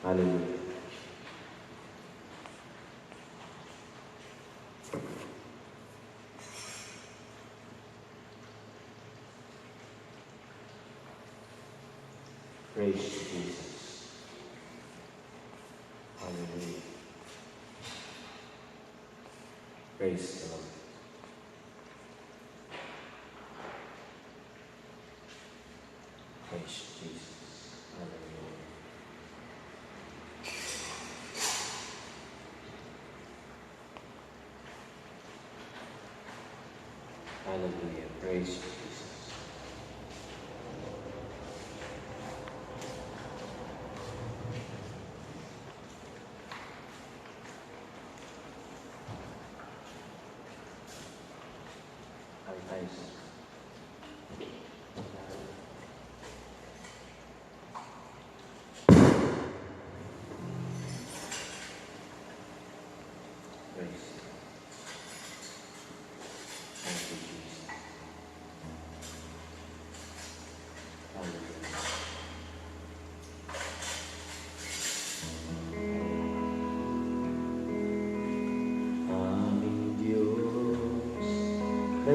Hallelujah. Praise Jesus. Hallelujah. Praise the Lord. Praise Jesus. Hallelujah. Hallelujah. Praise Jesus.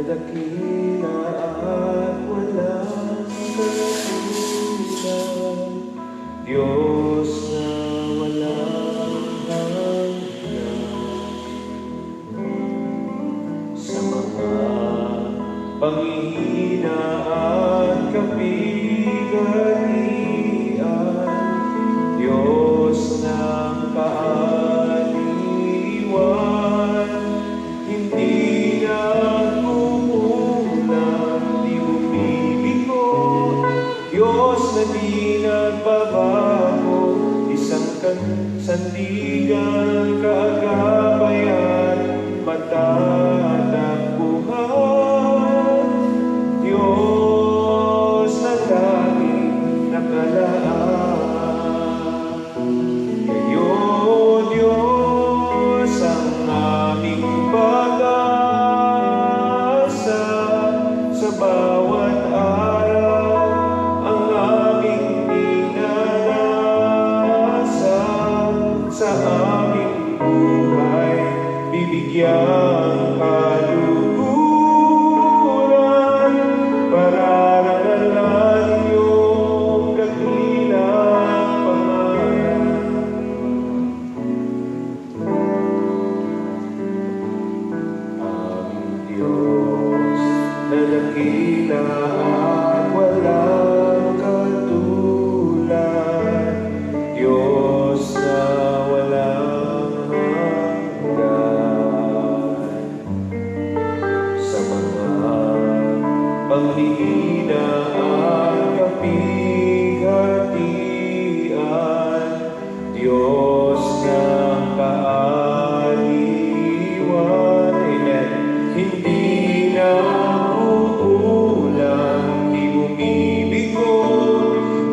Dakila at walang katulad, Diyos na walang hanggan. Sa mga panghihina at kapighatian, Diyos ng kaaliwan, hindi na Diyos na di nagbabago, isang sandigan, kaagapayan, matatagpuan. Diyos na laging nakalaan. Kayo, Diyos, ang aming pag-asa sa bawat araw. Sa aming buhay, bibigyan kaluguran, pararangalan iyong dakilang pangalan. Aming Diyos na dakila at walang katulad, Diyos na panghihina at kapighatian, Diyos ng kaaliwan. Amen. Hindi na uulang, di bumibigo,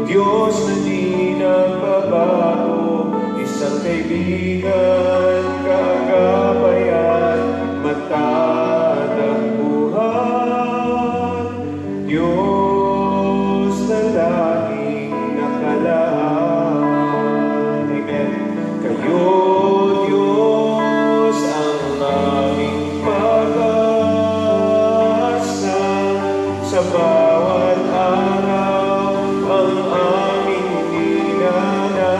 Diyos na di nagbabago, isang kaibigan, kaagapayan, matatagpuan. Diyos na laging nakalaan. Amen. Kayo, Diyos, ang aming pag-asa sa bawat araw, ang aming dinanasa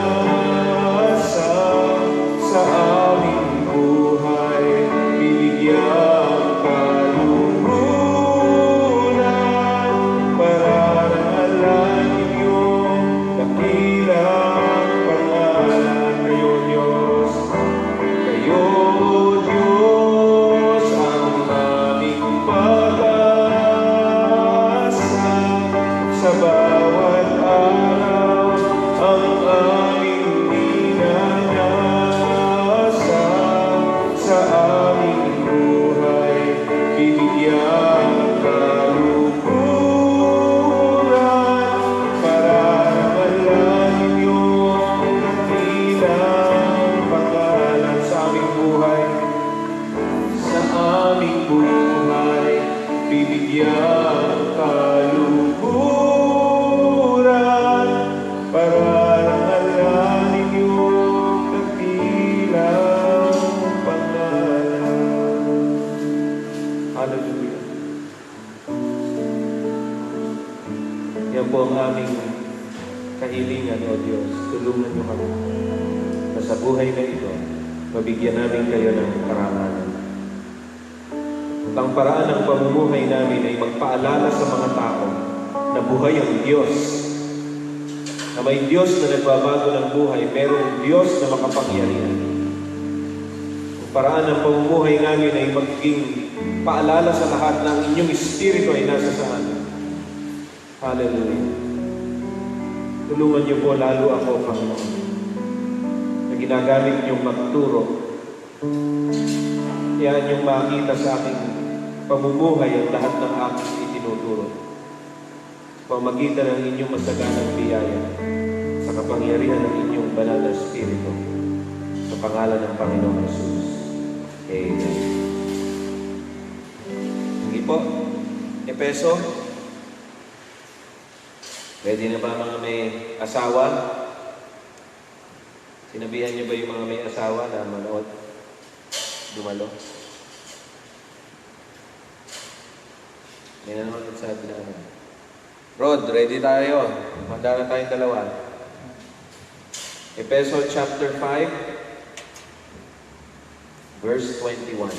sa aming buhay, bibigyan sa bawat araw, ang aming dinanasa sa aming buhay, bibigyan kaluguran, pararangalan iyong dakilang pangalan sa aming buhay, bibigyan kaluguran. Yan po ang aming kahilingan, O Diyos. Tulungan niyo kami na sa buhay na ito, mabigyan namin kayo ng karangalan. At ang paraan ng pamumuhay namin ay magpaalala sa mga tao na buhay ang Diyos. Na may Diyos na nagbabago ng buhay, merong Diyos na makapangyarihan. Ang paraan ng pamumuhay namin ay magiging paalala sa lahat na ang inyong Espiritu ay nasa sa amin. Hallelujah. Tulungan niyo po lalo ako, Panginoon, na ginagamit niyong magturo. Kaya niyong makita sa aking pamumuhay ang lahat ng aking itinuturo. Pamagitan ng inyong masaganang biyaya sa kapangyarihan ng inyong banal na Espiritu. Sa pangalan ng Panginoong Jesus. Amen. Sige po. Epeso. Pwede na ba mga may asawa? Sinabihan niyo ba yung mga may asawa na manood? Dumalo? May nanonood sa atin na Rod, ready tayo. Manda na tayong dalawa. Ephesians chapter 5, verse 21.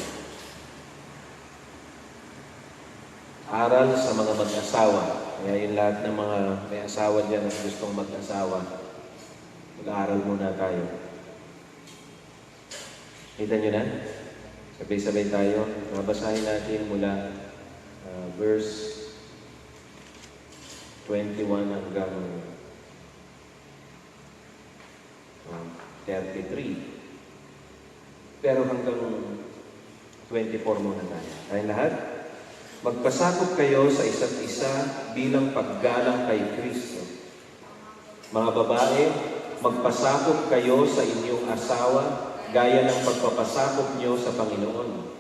Aral sa mga mag-asawa. Kaya yung lahat ng mga may asawa dyan at gustong mag-asawa, mag-aaral muna tayo. Kita nyo na? Sabay-sabay tayo. Mabasahin natin mula verse 21 hanggang 33. Pero hanggang 24 muna tayo. Tayo lahat? Magpasakop kayo sa isa't isa bilang paggalang kay Kristo. Mga babae, magpasakop kayo sa inyong asawa gaya ng pagpapasakop nyo sa Panginoon.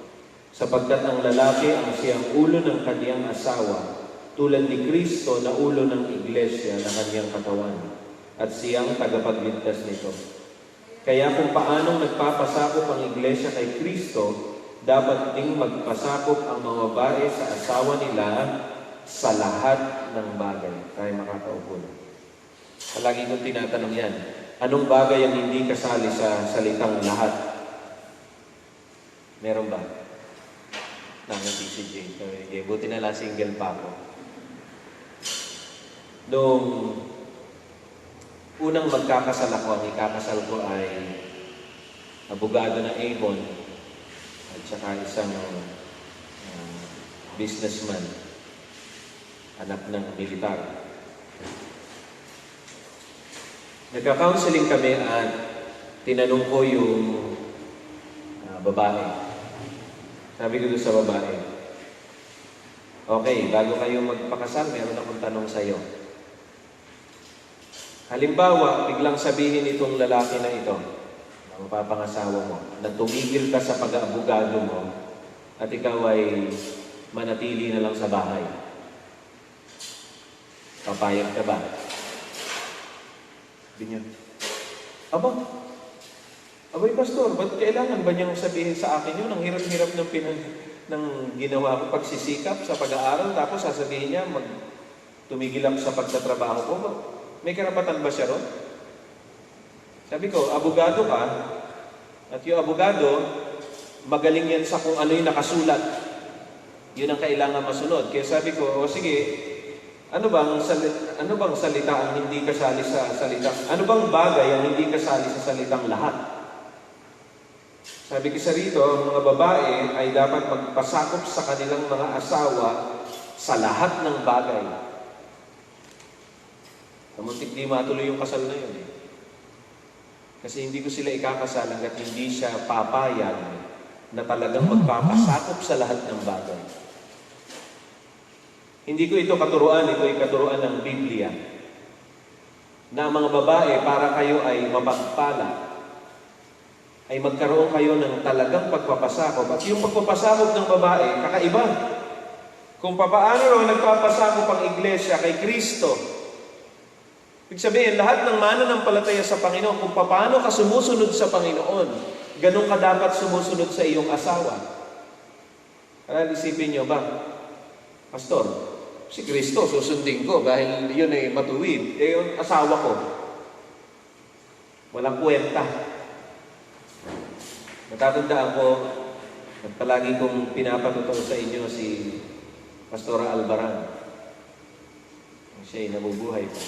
Sapagkat ang lalaki ang siyang ulo ng kaniyang asawa, tulad ni Kristo na ulo ng iglesia na kaniyang katawan, at siyang tagapagligtas nito. Kaya kung paanong nagpapasakop ang iglesia kay Kristo, dapat ding magpasakop ang mga babae sa asawa nila sa lahat ng bagay. Tayo makakaupo na. Palagi kong tinatanong yan. Anong bagay ang hindi kasali sa salitang lahat? Meron ba? Nangati si Jane. Buti na lang single pa ako. Noong unang magkakasal ako, ang ikakasal ko ay abogado na Avon at saka isang businessman, anak ng militar. Nagka-counseling kami at tinanong ko yung babae. Sabi ko doon sa babae, okay, bago kayo magpakasal, meron akong tanong sa iyo. Halimbawa, biglang sabihin itong lalaki na ito, ang papangasawa mo, na tumigil ka sa pag-aabogado mo at ikaw ay manatili na lang sa bahay. Papayag ka ba? Ganyan. Abay, pastor, ba't kailangan ba niyang sabihin sa akin yun? Ang hirap-hirap ng ginawa ko pagsisikap sa pag-aaral, tapos sasabihin niya, tumigil ako sa pagtatrabaho ko. May karapatan ba siya ron? Sabi ko, abogado ka, at yung abogado, magaling yan sa kung ano yung nakasulat. Yun ang kailangan masunod. Kaya sabi ko, o sige, ano bang salita ang hindi kasali sa salitang, ano bang bagay ang hindi kasali sa salitang lahat? Sabi ko sa rito, ang mga babae ay dapat magpasakop sa kanilang mga asawa sa lahat ng bagay. Kamuntik di matuloy yung kasal na yun eh. Kasi hindi ko sila ikakasal hanggat hindi siya papayag na talagang magpapasakop sa lahat ng bagay. Hindi ko ito katuruan, ito ay katuruan ng Biblia. Na ang mga babae, para kayo ay mapagpala, ay magkaroon kayo ng talagang pagpapasakop. At yung pagpapasakop ng babae, kakaiba. Kung papaano raw nagpapasakop ang iglesia kay Kristo, ibig sabihin, lahat ng mananampalataya sa Panginoon, kung paano ka sumusunod sa Panginoon, ganun ka dapat sumusunod sa iyong asawa. Kaya isipin nyo ba, Pastor, si Kristo, susundin ko dahil yun ay matuwid. Eh, yung asawa ko, walang kwenta. Natatandaan ko, at palagi kong pinapatotoo sa inyo si Pastora Albaran. Siya ay nabubuhay pa.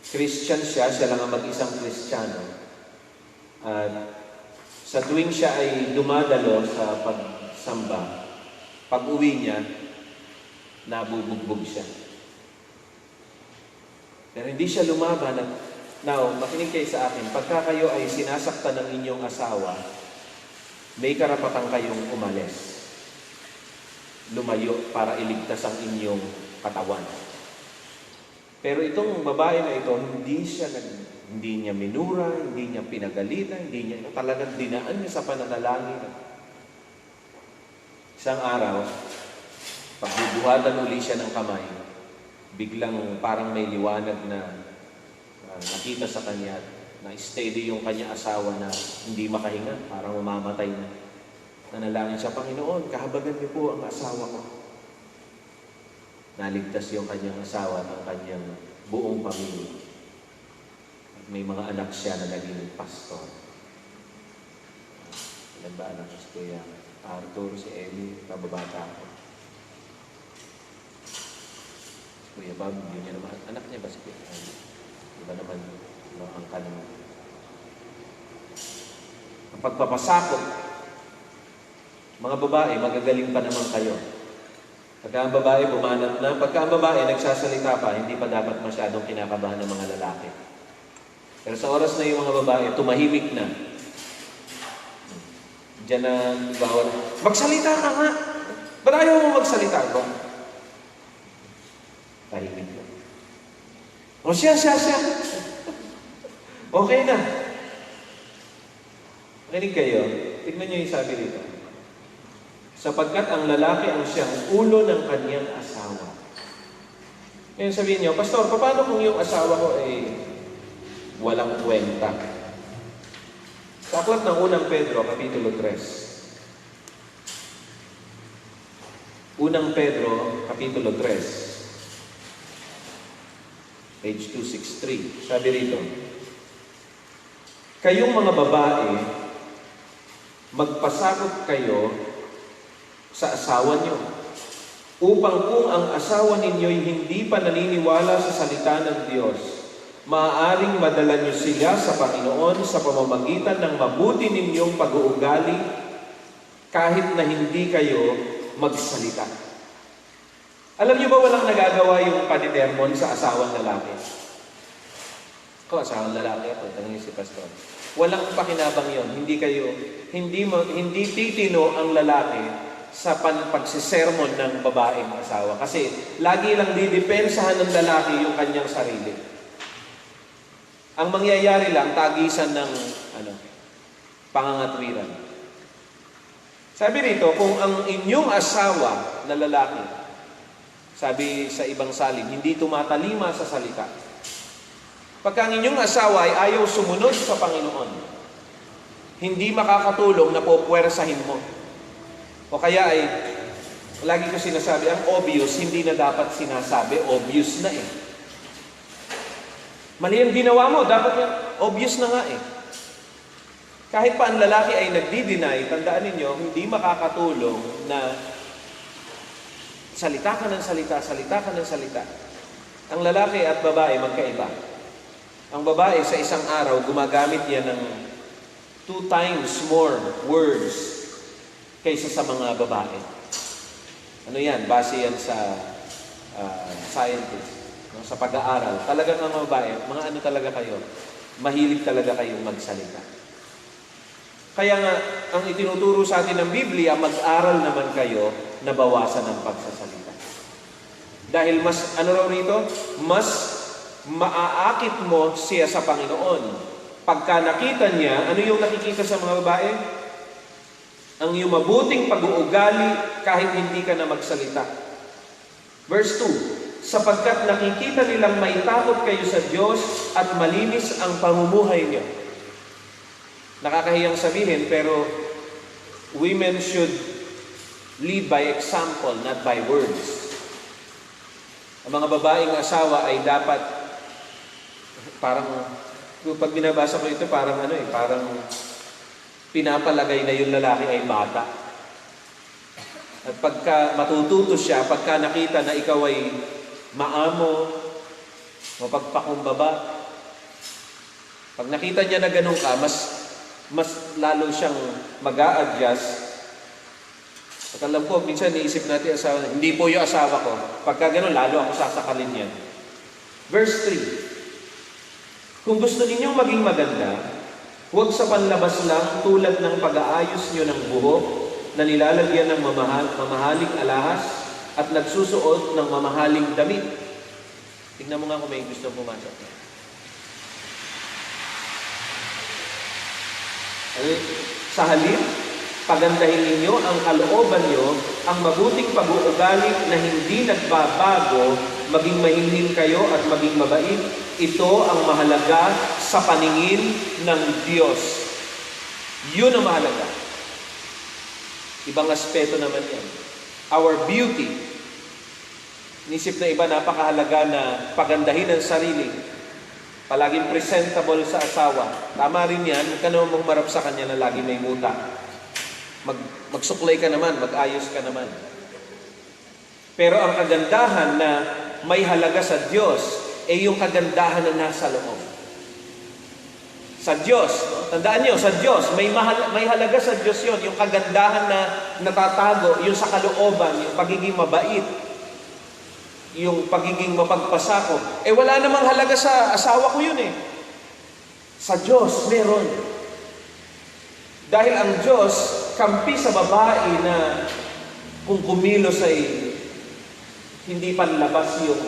Christian siya lang ang mag-isang Kristiyano. At sa tuwing siya ay dumadalo sa pagsamba, pag-uwi niya, nabubugbog siya. Pero hindi siya lumaban. Now, makinig kayo sa akin, pagka kayo ay sinasaktan ng inyong asawa, may karapatan kayong umalis. Lumayo para iligtas ang inyong katawan. Pero itong babae na ito, hindi niya minura, hindi niya pinagalitan, hindi niya talagang dinaan niya sa pananalangin. Isang araw, pagbubuhatan uli siya ng kamay, biglang parang may liwanag na nakita sa kanya na steady yung kanya asawa na hindi makahinga, parang mamamatay na. Nanalangin siya, Panginoon, kahabagan niyo po ang asawa ko. Naligtas yung kanyang asawa ng kanyang buong pamilya. At may mga anak siya na naging pastor. Ilan ba anak si Kuya Arthur, si Emmy, kababata ako. Si Kuya Bob, yun niya naman. Anak niya ba si Kuya Emmy? Iba naman ang kanang. Ang pagpapasakot, mga babae, magagaling pa naman kayo. Pagka ang babae bumanat na, pagka ang babae nagsasalita pa, hindi pa dapat masyadong kinakabahan ng mga lalaki. Pero sa oras na yung mga babae, tumahimik na. Diyan na, bawal, magsalita ka nga! Ba't ayaw mo magsalita ko? Tahimik na. O siya. Okay na. Makinig kayo, tignan niyo yung sabi dito. Sapagkat ang lalaki ang siyang ulo ng kanyang asawa. Ngayon sabihin niyo, Pastor, paano kung yung asawa ko ay walang kwenta? Sa aklat ng unang Pedro, Kapitulo 3. Unang Pedro, Kapitulo 3. Page 263. Sabi rito, kayong mga babae, magpasakot kayo sa asawa niyo, upang kung ang asawa ninyo'y hindi pa naniniwala sa salita ng Diyos, maaaring madala niyo sila sa Panginoon sa pamamagitan ng mabuti ninyong pag-uugali kahit na hindi kayo magsalita. Alam niyo ba walang nagagawa yung panitermon sa asawang lalaki? Ako, asawang lalaki ako, tanongin si Pastor. Walang pakinabang yon. Hindi titino ang lalaki sa pagsisermon ng babaeng asawa. Kasi lagi lang didepensahan ng lalaki yung kanyang sarili. Ang mangyayari lang, tagisan ng pangangatwiran. Sabi rito, kung ang inyong asawa na lalaki, sabi sa ibang salin, hindi tumatalima sa salita. Pagka ang inyong asawa ay ayaw sumunod sa Panginoon, hindi makakatulong na popwersahin mo. O kaya ay, lagi ko sinasabi, ang obvious, hindi na dapat sinasabi, obvious na eh. Mali ang ginawa mo, dapat yan, obvious na nga eh. Kahit pa ang lalaki ay nagdi-deny, tandaan ninyo, hindi makakatulong na salita ka ng salita, salita ka ng salita. Ang lalaki at babae magkaiba. Ang babae sa isang araw, gumagamit yan ng 2 times more words kaysa sa mga babae. Ano yan? Base yan sa scientist. No? Sa pag-aaral. Talagang ang babae, mga ano talaga kayo? Mahilig talaga kayong magsalita. Kaya nga, ang itinuturo sa atin ng Biblia, mag-aral naman kayo na bawasan ng pagsasalita. Dahil mas, ano raw rito? Mas maaakit mo siya sa Panginoon. Pagka nakita niya, ano yung nakikita sa mga babae? Ang iyong mabuting pag-uugali kahit hindi ka na magsalita. Verse 2, sapagkat nakikita nilang may takot kayo sa Diyos at malinis ang pamumuhay niyo. Nakakahiyang sabihin, pero women should Lead by example, not by words. Ang mga babaeng asawa ay dapat parang, pag binabasa ko ito, parang parang pinapalagay na yung lalaki ay bata. At pagka matututo siya, pagka nakita na ikaw ay maamo, mapagpakumbaba, pag nakita niya na ganun ka, mas lalo siyang mag-a-adjust. At alam ko, minsan niisip natin asawa, hindi po yung asawa ko. Pagka ganun, lalo ako sasakalin yan. Verse 3. Kung gusto ninyong maging maganda, huwag sa panlabas lang tulad ng pag-aayos nyo ng buhok na nilalagyan ng mamahaling alahas at nagsusuot ng mamahaling damit. Tingnan mo nga kung may gusto pumasok. Sa halip, pagandahin ninyo ang kalooban nyo, ang mabuting pag-uugali na hindi nagbabago, maging mahinhin kayo at maging mabait. Ito ang mahalaga sa paningin ng Diyos. Yun ang mahalaga. Ibang aspeto naman yan. Our beauty. Inisip na iba, napakahalaga na pagandahin ang sarili. Palaging presentable sa asawa. Tama rin yan, huwag ka naman magmarap sa kanya na lagi may muta. Magsuklay ka naman, mag-ayos ka naman. Pero ang kagandahan na may halaga sa Diyos, ay yung kagandahan na nasa loob. Sa Diyos, tandaan nyo, sa Diyos, may halaga sa Diyos yon, yung kagandahan na natatago, yung sa kalooban, yung pagiging mabait, yung pagiging mapagpasakop. Wala namang halaga sa asawa ko yun eh. Sa Diyos, meron. Dahil ang Diyos, kampi sa babae na kung kumilos ay hindi panlabas yung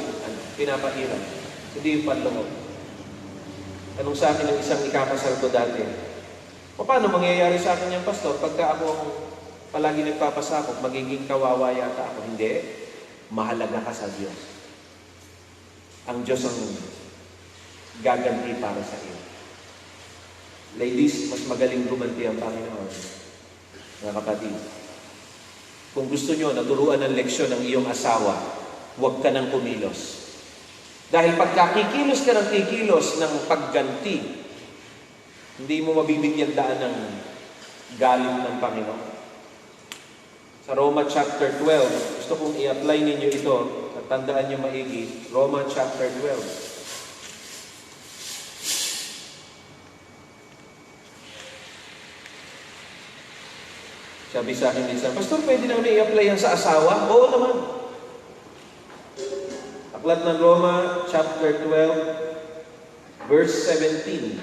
pinapahirap. Hindi yung panloob. Anong sa akin ng isang ikakasal ko dati? Paano mangyayari sa akin yung pastor? Pagka ako palagi nagpapasakop, magiging kawawa yata ako. Hindi. Mahalaga ka sa Diyos. Ang Diyos ang gaganti para sa iyo. Ladies, mas magaling gumanti ang Panginoon. Mga kapatid, kung gusto nyo naturuan ng leksyon ng iyong asawa, huwag ka nang kumilos. Dahil pagka kikilos ka ng kikilos ng pagganti, hindi mo mabibigyan daan ng galit ng Panginoon. Sa Roma chapter 12, gusto kong i-apply ninyo ito at tandaan nyo maigi. Roma chapter 12. Sabi sa akin minsan, Pastor, pwede naman i-apply yan sa asawa? Oo naman. Aklat ng Roma, chapter 12, verse 17.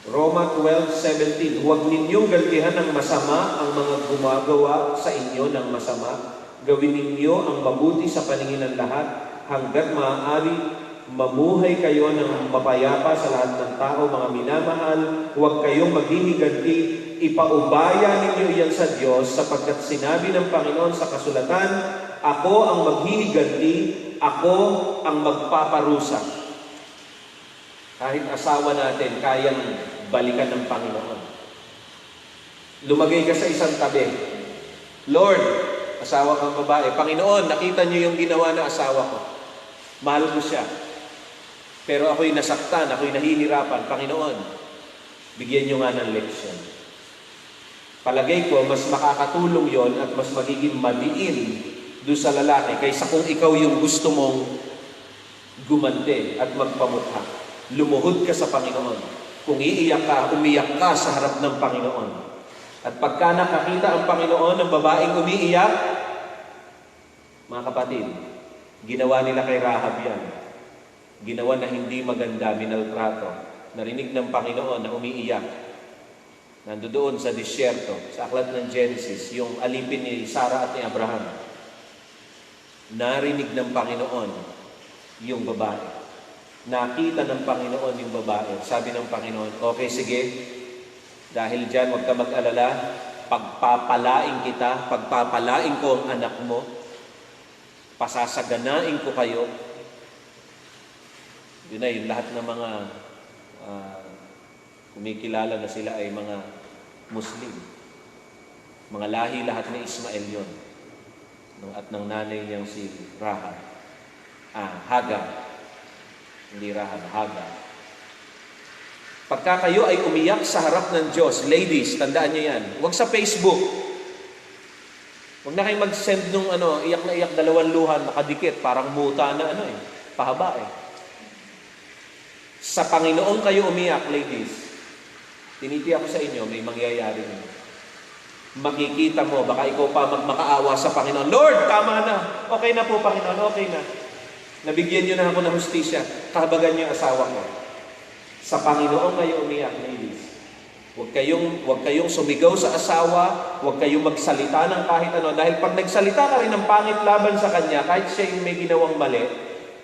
Roma 12:17. Huwag ninyong gantihan ng masama ang mga gumagawa sa inyo ng masama. Gawin ninyo ang mabuti sa paningin ng lahat hanggat maaari mamuhay kayo ng mapayapa sa lahat ng tao, mga minamahal. Huwag kayong maghihiganti. Ipaubaya ninyo iyan sa Diyos sapagkat sinabi ng Panginoon sa kasulatan, ako ang maghihiganti, ako ang magpaparusa. Kahit asawa natin, kayang balikan ng Panginoon. Lumagay ka sa isang tabi. Lord, asawa kang babae, Panginoon, nakita niyo yung ginawa na asawa ko. Mahal ko siya. Pero ako'y nasaktan, ako'y nahihirapan. Panginoon, bigyan niyo nga ng leksyon. Palagay ko, mas makakatulong yon at mas magiging madiin doon sa lalaki kaysa kung ikaw yung gusto mong gumante at magpamutha. Lumuhod ka sa Panginoon. Kung iiyak ka, umiyak ka sa harap ng Panginoon. At pagka nakakita ang Panginoon ng babaeng umiiyak, mga kapatid, ginawa nila kay Rahab yan. Ginawa na hindi maganda, minaltrato. Narinig ng Panginoon na umiiyak. Nandoon sa disyerto, sa aklat ng Genesis, yung alipin ni Sarah at ni Abraham. Narinig ng Panginoon yung babae. Nakita ng Panginoon yung babae. Sabi ng Panginoon, okay, sige. Dahil dyan, huwag ka mag-alala. Pagpapalain kita, pagpapalain ko ang anak mo. Pasasaganain ko kayo. Yun na, yung lahat ng mga kumikilala na sila ay mga Muslim. Mga lahi lahat ni Ismael yon. At ng nanay niyang si Rahab. Hagar. Hindi Rahab, Hagar. Pagka kayo ay umiyak sa harap ng Diyos, ladies, tandaan niyo yan. Huwag sa Facebook. Huwag na kayo mag-send nung iyak na iyak, dalawang luhan, nakadikit, parang muta na pahaba eh. Sa Panginoon kayo umiyak, ladies. Tinitiyak ko sa inyo, may mangyayari nyo. Makikita mo, baka ikaw pa magmakaawa sa Panginoon. Lord, tama na. Okay na po, Panginoon, okay na. Nabigyan nyo na ako ng hustisya. Kahabagan nyo yung asawa ko. Sa Panginoon kayo umiyak, ladies. Huwag kayong sumigaw sa asawa, huwag kayong magsalita ng kahit ano. Dahil pag nagsalita ka rin ng pangit laban sa kanya, kahit siya yung may ginawang mali,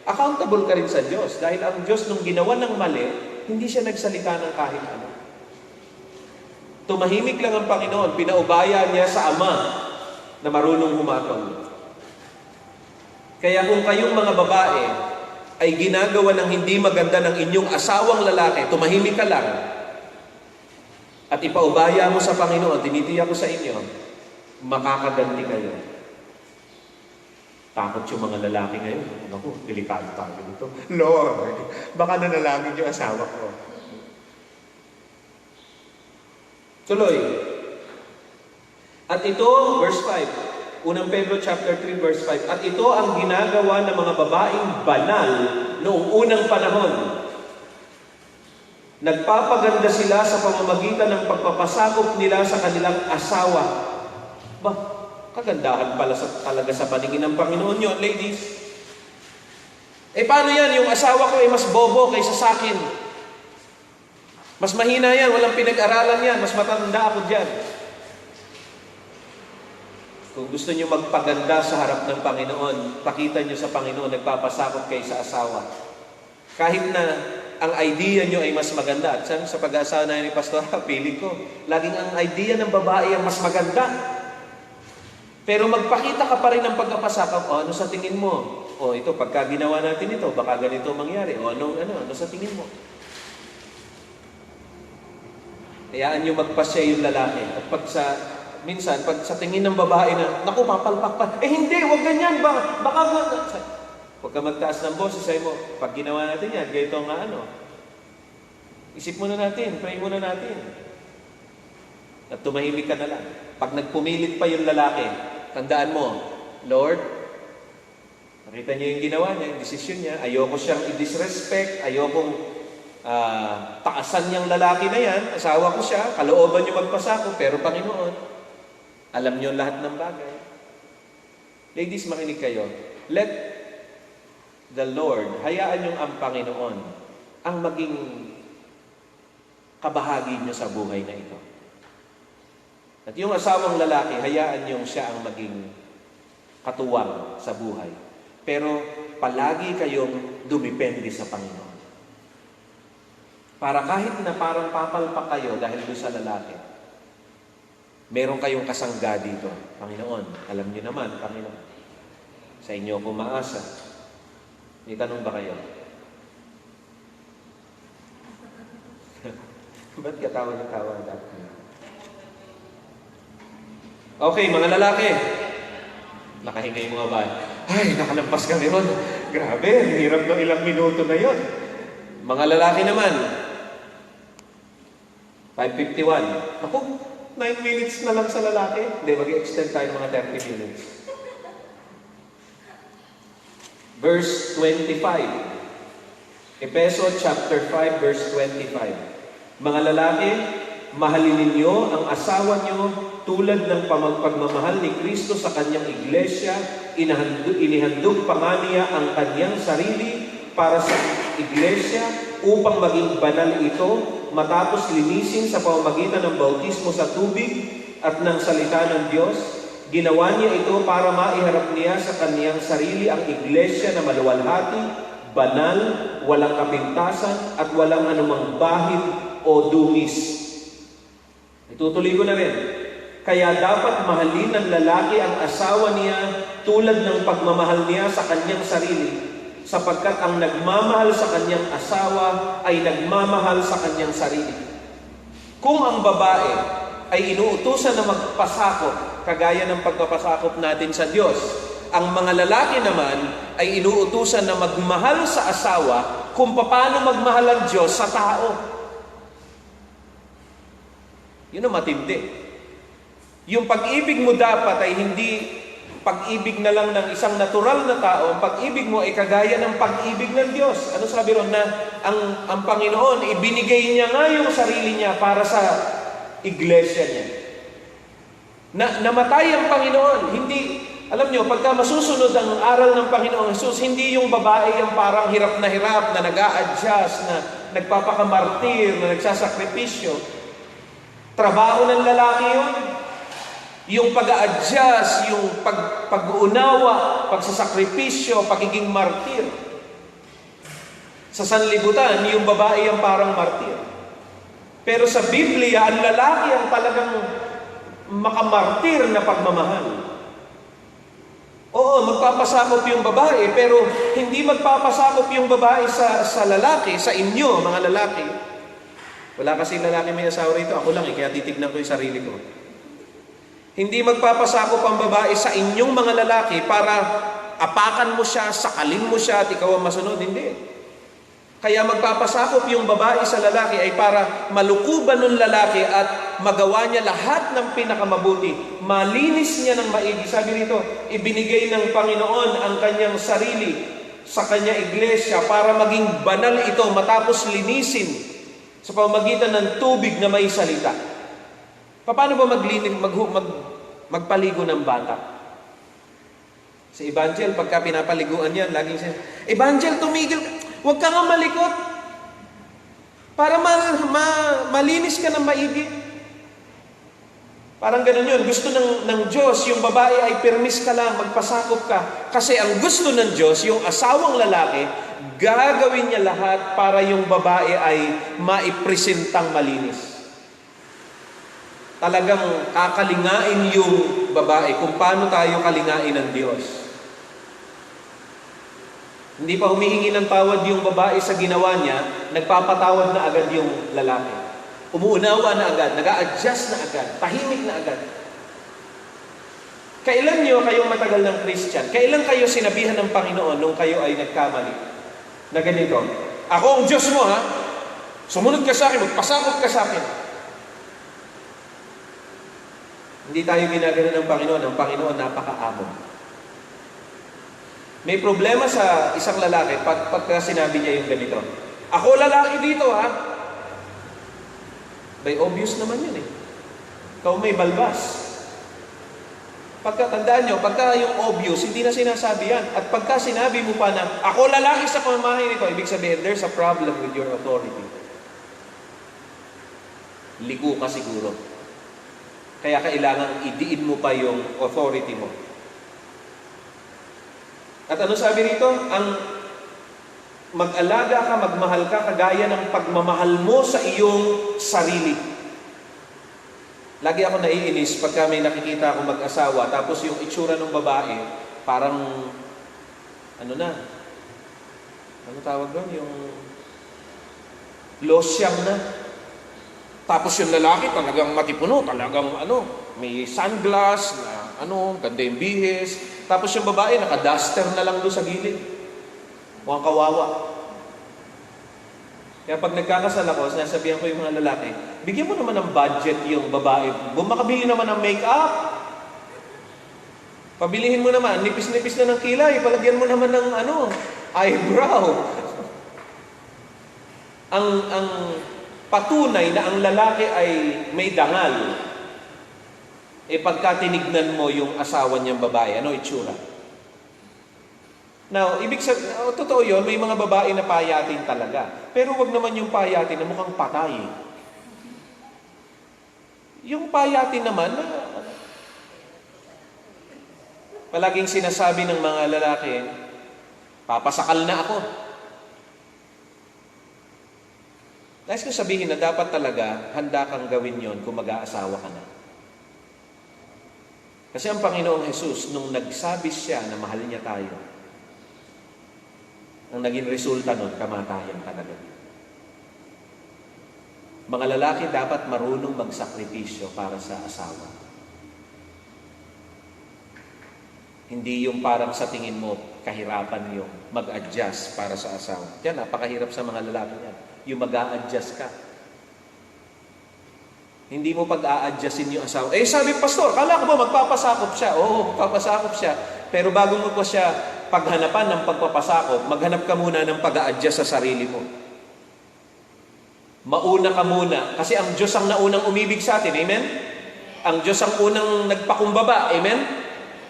accountable ka rin sa Diyos. Dahil ang Diyos nung ginawa ng mali, hindi siya nagsalita ng kahit ano. Tumahimik lang ang Panginoon, pinaubaya niya sa Ama na marunong humatol. Kaya kung kayong mga babae ay ginagawa ng hindi maganda ng inyong asawang lalaki, tumahimik ka lang at ipaubaya mo sa Panginoon, tinitiyak ko sa inyo, makakaganti kayo. Takot yung mga lalaki ngayon. Naku, delikado tayo dito. Lord, baka nanalangin yung asawa ko. Tuloy. At ito, verse 5. Unang Pedro chapter 3, verse 5. At ito ang ginagawa ng mga babaeng banal noong unang panahon. Nagpapaganda sila sa pamamagitan ng pagpapasakop nila sa kanilang asawa. Kagandahan pala talaga sa paningin ng Panginoon yun, ladies. Paano yan? Yung asawa ko ay mas bobo kaysa sa akin. Mas mahina yan, walang pinag-aralan yan, mas matanda ako dyan. Kung gusto nyo magpaganda sa harap ng Panginoon, pakita nyo sa Panginoon, nagpapasakop kayo sa asawa. Kahit na ang idea nyo ay mas maganda. At sa pag-aasawa na ni Pastor, piling ko, laging ang idea ng babae ang mas maganda. Pero magpakita ka pa rin ng pagkapasakop. Ano sa tingin mo? Ito, pagka ginawa natin ito, baka ganito mangyari. Ano sa tingin mo? Hayaan nyo magpasya yung lalaki. At minsan, pag sa tingin ng babae na, naku, papalpak pa. Hindi, huwag ganyan. Baka huwag ka magtaas ng boses. Sabi mo, pag ginawa natin yan, ganito nga isip muna natin, pray muna natin. At tumahimik ka na lang. Pag nagpumilit pa yung lalaki, tandaan mo, Lord, nakita niyo yung ginawa niya, yung desisyon niya, ayoko siyang i-disrespect, ayokong taasan niyang lalaki na yan, asawa ko siya, kalooban niyo magpasako, pero Panginoon, alam niyo lahat ng bagay. Ladies, makinig kayo. Let the Lord, hayaan niyo ang Panginoon ang maging kabahagi niyo sa buhay na ito. At yung asawang lalaki, hayaan niyong siya ang maging katuwang sa buhay. Pero palagi kayong dumipende sa Panginoon. Para kahit na parang papalpak kayo dahil doon sa lalaki, meron kayong kasangga dito. Panginoon, alam niyo naman, Panginoon, sa inyo ako maasa. May tanong ba kayo? Ba't katawa ng tawa dati? Okay, mga lalaki. Nakahinga yung mga bahay. Ay, nakalampas kami ron. Grabe, hirap ng ilang minuto na yon. Mga lalaki naman. 5:51. Ako, 9 minutes na lang sa lalaki. Hindi, mag-extend tayo ng mga 30 minutes. Verse 25. Efeso chapter 5, verse 25. Mga lalaki, mahalin ninyo ang asawa nyo tulad ng pagmamahal ni Kristo sa kanyang iglesia. Inihandog pa nga niya ang kanyang sarili para sa iglesia upang maging banal ito matapos linisin sa pamamagitan ng bautismo sa tubig at ng salita ng Diyos. Ginawa niya ito para maiharap niya sa kanyang sarili ang iglesia na maluwalhati, banal, walang kapintasan at walang anumang bahid o dungis. Itutuloy ko na rin. Kaya dapat mahalin ng lalaki ang asawa niya tulad ng pagmamahal niya sa kanyang sarili, sapagkat ang nagmamahal sa kanyang asawa ay nagmamahal sa kanyang sarili. Kung ang babae ay inuutusan na magpasakop, kagaya ng pagpapasakop natin sa Diyos. Ang mga lalaki naman ay inuutusan na magmahal sa asawa kung paano magmahal ang Diyos sa tao. Yun ang matindi. Yung pag-ibig mo dapat ay hindi pag-ibig na lang ng isang natural na tao. Ang pag-ibig mo ay kagaya ng pag-ibig ng Diyos. Ano sabi ron? Na ang Panginoon, ibinigay niya nga yung sarili niya para sa iglesia niya. Namatay ang Panginoon. Hindi, alam niyo, pagka masusunod ang aral ng Panginoong Jesus, hindi yung babae yung parang hirap na nag-a-adjust, na nagpapakamartir, na nagsasakripisyo. Trabaho ng lalaki yun. Yung pag-a-adjust, yung pag-uunawa, pagsasakripisyo, pagiging martir. Sa sanlibutan, yung babae ang parang martir. Pero sa Biblia, ang lalaki ang talagang makamartir na pagmamahal. Oo, magpapasakop yung babae, pero hindi magpapasakop yung babae sa lalaki, sa inyo, mga lalaki. Wala kasi lalaki may asawa rito, ako lang kaya titignan ko yung sarili ko. Hindi magpapasakop ang babae sa inyong mga lalaki para apakan mo siya, sakalin mo siya, at ikaw ang masunod. Hindi. Kaya magpapasakop yung babae sa lalaki ay para malukuban ng lalaki at magawa niya lahat ng pinakamabuti. Malinis niya ng maigi. Sabi rito, ibinigay ng Panginoon ang kanyang sarili sa kanya iglesia para maging banal ito matapos linisin sa pamamagitan ng tubig na may salita. Paano ba magpaligo ng bata? Sa Evangel, pagka pinapaliguan yan, laging siya, Evangel, tumigil, huwag ka nga malikot. Para malinis ka ng maigi. Parang ganun yun. Gusto ng Diyos, yung babae ay permis ka lang, magpasakop ka. Kasi ang gusto ng Diyos, yung asawang lalaki, gagawin niya lahat para yung babae ay maipresentang malinis. Talagang kakalingain yung babae kung paano tayo kalingain ng Diyos. Hindi pa humihingi ng tawad yung babae sa ginawa niya, nagpapatawad na agad yung lalaki. Umuunawa na agad, nag-a-adjust na agad, tahimik na agad. Kailan nyo kayong matagal ng Christian? Kailan kayo sinabihan ng Panginoon nung kayo ay nagkamali? Na ganito, ako ang Diyos mo ha, sumunod ka sa akin, magpasakot ka sa akin. Hindi tayo ginagano ng Panginoon. Ang Panginoon napakaamon. May problema sa isang lalaki pagka sinabi niya yung ganito. Ako lalaki dito ha. By obvious naman yun eh. Ikaw may balbas. Pagkatandaan nyo, pagka yung obvious, hindi na sinasabi yan. At pagka sinabi mo pa na, ako lalaki sa pamamahay nito, ibig sabihin, there's a problem with your authority. Liko ka siguro. Kaya kailangan idiin mo pa yung authority mo. At ano sabi rito? Ang mag-alaga ka, magmahal ka, kagaya ng pagmamahal mo sa iyong sarili. Lagi ako naiinis pagka may nakikita akong mag-asawa, tapos yung itsura ng babae, parang, ano tawag doon? Yung losyang na. Tapos yung lalaki talagang matipuno, talagang may sunglass, na ganda yung bihis. Tapos yung babae, naka-duster na lang doon sa gilid. Mukhang kawawa. Kaya pag nagkakasal ako, sinasabihan ko yung mga lalaki, bigyan mo naman ng budget yung babae. Makabili naman ng make-up. Pabilihin mo naman, nipis-nipis na ng kilay, palagyan mo naman ng eyebrow. ang patunay na ang lalaki ay may dangal, pagka tinignan mo yung asawa niyang babae, ano itsura? Now, ibig sabihin, totoo yun, may mga babae na payatin talaga. Pero wag naman yung payatin na mukhang patay. Yung payatin naman, palaging sinasabi ng mga lalaki, papasakal na ako. Nais ko sabihin na dapat talaga handa kang gawin yon kung mag-aasawa ka na. Kasi ang Panginoong Jesus, nung nagsabi siya na mahal niya tayo, ang naging resulta nun, kamatayan talaga. Mga lalaki dapat marunong magsakripisyo para sa asawa. Hindi yung parang sa tingin mo, kahirapan yung mag-adjust para sa asawa. Yan, napakahirap sa mga lalaki yan. Yung mag-a-adjust ka. Hindi mo pag-a-adjustin yung asawa. Eh, sabi, pastor, kala ko ba magpapasakop siya? Oo, magpapasakop siya. Pero bago mo pa siya paghanapan ng pagpapasakop, maghanap ka muna ng pag-a-adjust sa sarili mo. Mauna ka muna. Kasi ang Diyos ang naunang umibig sa atin. Amen? Ang Diyos ang unang nagpakumbaba. Amen?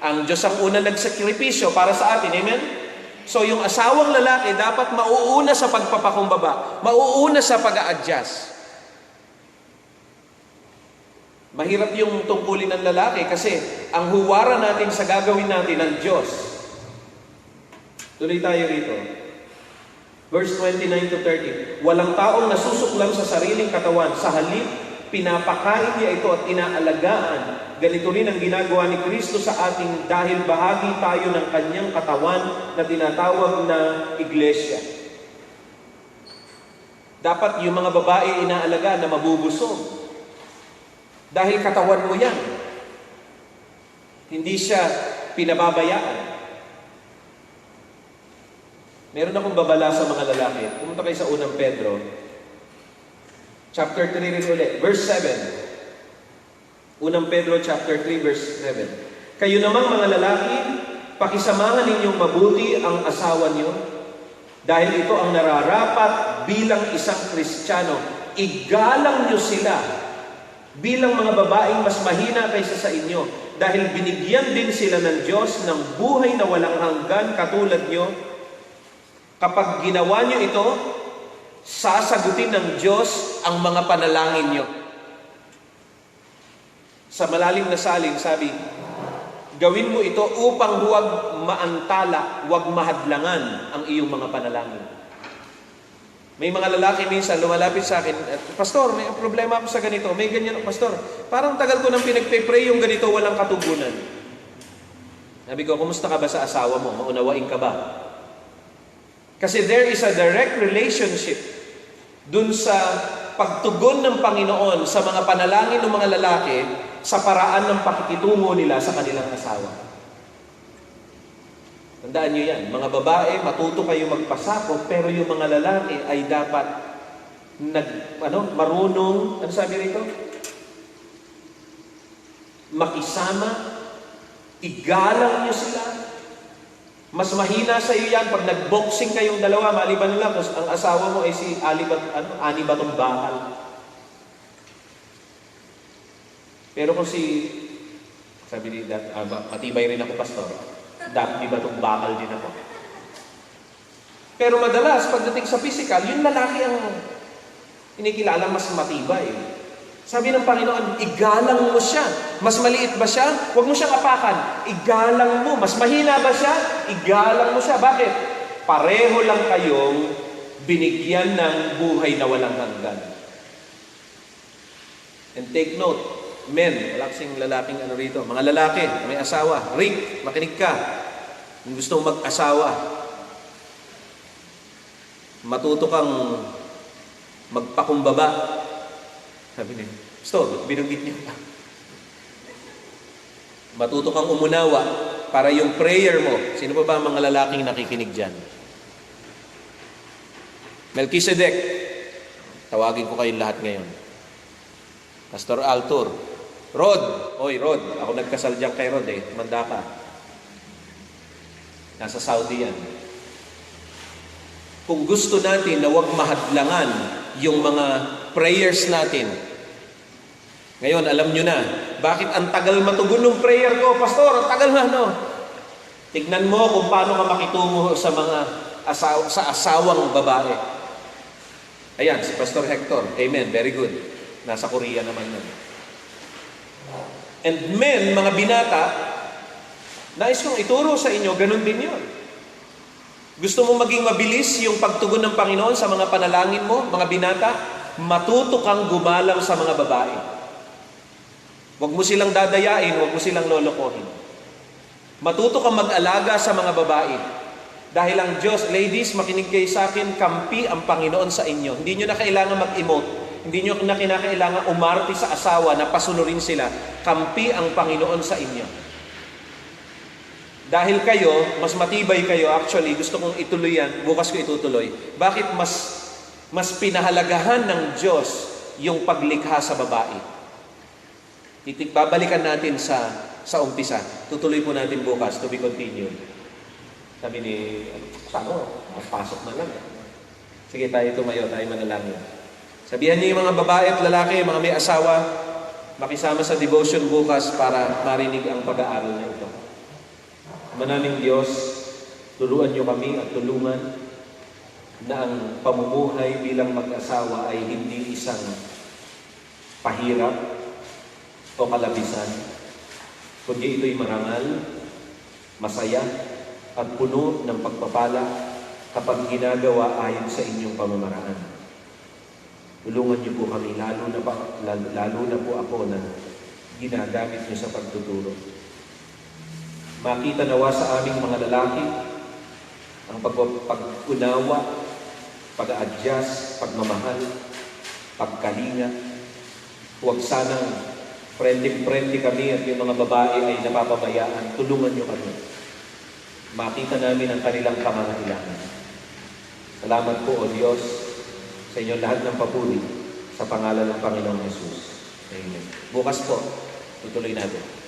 Ang Diyos ang unang nagsakripisyo para sa atin. Amen? So yung asawang lalaki dapat mauuna sa pagpapakumbaba. Mauuna sa pag-a-adjust. Mahirap yung tungkulin ng lalaki kasi ang huwara natin sa gagawin natin ng Diyos. Tuloy tayo rito. Verse 29 to 30. Walang taong nasusuklam sa sariling katawan. Sa halip, pinapakain niya ito at inaalagaan. Ganito rin ang ginagawa ni Kristo sa ating dahil bahagi tayo ng kanyang katawan na tinatawag na iglesia. Dapat yung mga babae inaalagaan na mabubusog. Dahil katawan mo yan. Hindi siya pinababayaan. Meron akong babala sa mga lalaki. Pumunta kayo sa unang Pedro. Chapter 3 rin ulit. Verse 7. Unang Pedro chapter 3 verse 7. Kayo namang mga lalaki, pakisamahan ninyong mabuti ang asawa niyo. Dahil ito ang nararapat bilang isang Kristiyano. Igalang niyo sila bilang mga babaeng mas mahina kaysa sa inyo. Dahil binigyan din sila ng Diyos ng buhay na walang hanggan katulad niyo. Kapag ginawa niyo ito, sasagutin ng Diyos ang mga panalangin niyo. Sa malalim na salin, sabi, gawin mo ito upang huwag maantala, huwag mahadlangan ang iyong mga panalangin. May mga lalaki minsan lumalapit sa akin, Pastor, may problema ako sa ganito, may ganyan, Pastor, parang tagal ko nang pinagpe-pray yung ganito, walang katugunan. Sabi ko, kumusta ka ba sa asawa mo? Maunawain ka ba? Kasi there is a direct relationship dun sa pagtugon ng Panginoon sa mga panalangin ng mga lalaki sa paraan ng pakikitungo nila sa kanilang asawa. Tandaan nyo yan. Mga babae, matuto kayo magpasakop, pero yung mga lalaki ay dapat marunong, ano sabi rito? Makisama, igalang nyo sila. Mas mahina sa iyo yan pag nag-boxing kayong dalawa, maliban lang kung ang asawa mo ay si Ani Batong Bakal. Pero kung sabi ni Dad, matibay rin ako, Pastor. Di Batong Bakal din ako. Pero madalas, pagdating sa physical, yung lalaki ang inikilala mas matibay. Sabi ng Panginoon, igalang mo siya. Mas maliit ba siya? Huwag mo siyang apakan. Igalang mo. Mas mahina ba siya? Igalang mo siya. Bakit? Pareho lang kayong binigyan ng buhay na walang hanggan. And take note, men, wala kasing lalaking rito. Mga lalaki, may asawa. Rick, makinig ka. Kung gusto mong mag-asawa, matuto kang magpakumbaba. Sabi niya, Pastor, binanggit niyo pa. Matuto kang umunawa para yung prayer mo. Sino pa ba ang mga lalaking nakikinig dyan? Melchizedek, tawagin ko kayong lahat ngayon. Pastor Altur, Rod, Rod, ako nagkasal dyan kay Rod manda ka. Nasa Saudi yan. Kung gusto natin na huwag mahadlangan yung mga prayers natin. Ngayon, alam nyo na, bakit ang tagal matugon ng prayer ko? Pastor, ang tagal na, no? Tignan mo kung paano ka makitungo sa mga asawang babae. Ayan, si Pastor Hector. Amen, very good. Nasa Korea naman nun. And men, mga binata, nais kong ituro sa inyo, ganun din yun. Gusto mo maging mabilis yung pagtugon ng Panginoon sa mga panalangin mo, mga binata? Matuto kang gumalang sa mga babae. Huwag mo silang dadayain, huwag mo silang lolokohin. Matuto kang mag-alaga sa mga babae. Dahil ang Diyos, ladies, makinig kayo sa akin, kampi ang Panginoon sa inyo. Hindi nyo na kailangan mag-emote. Hindi nyo na kinakailangan umarte sa asawa na pasunurin sila. Kampi ang Panginoon sa inyo. Dahil kayo, mas matibay kayo, actually, gusto kong ituloy yan, bukas ko itutuloy. Bakit mas pinahalagahan ng Diyos yung paglikha sa babae? Babalikan natin sa umpisa. Tutuloy po natin bukas, to be continued. Sabi ni, pasok na lang. Sige, tayo tumayo, tayo manalangin. Sabihan niyo yung mga babae at lalaki, mga may asawa, makisama sa devotion bukas para marinig ang pag-aaral na ito. Manaming Diyos, turuan niyo kami at tulungan na ang pamumuhay bilang mag-asawa ay hindi isang pahirap o kalabisan, kundi ito'y marangal, masaya, at puno ng pagpapala kapag ginagawa ayon sa inyong pamamaraan. Tulungan niyo po kami, lalo na po ako na ginagamit niyo sa pagtuturo. Makita nawa sa aming mga lalaki ang pag-unawa, pag-a-adjust, pagmamahal, pagkalinga. Huwag sanang friendly kami at yung mga babae ay napapabayaan. Tulungan niyo kami. Makita namin ang kanilang pangangailangan. Salamat po, O Diyos, sa inyo lahat ng papuri sa pangalan ng Panginoong Jesus. Amen. Bukas po, tutuloy natin.